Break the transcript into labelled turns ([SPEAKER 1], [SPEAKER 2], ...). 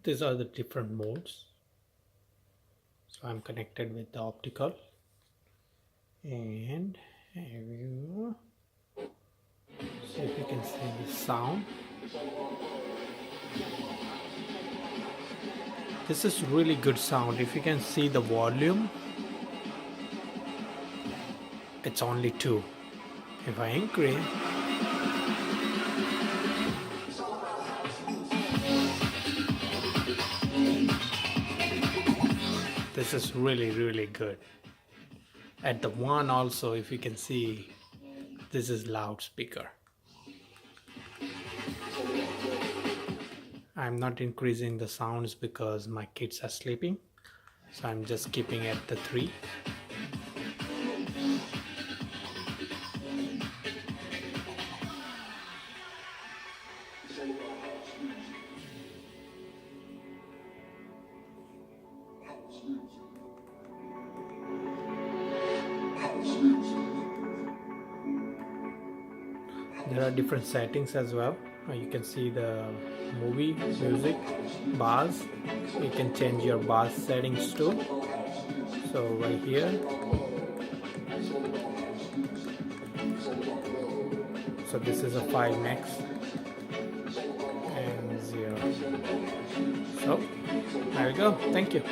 [SPEAKER 1] These are the different modes. So I'm connected with the optical, and have you see if you can see the sound. This is really good sound. If you can see the volume, it's only 2. If I increase, this is really good. At the 1 also, if you can see, this is loudspeaker. I'm not increasing the sounds because my kids are sleeping, so I'm just keeping at the 3. There are different settings as well. You can see the movie, music, bars. You can change your bar settings too. So right here, so this is a 5 max and 0. So there we go. Thank you.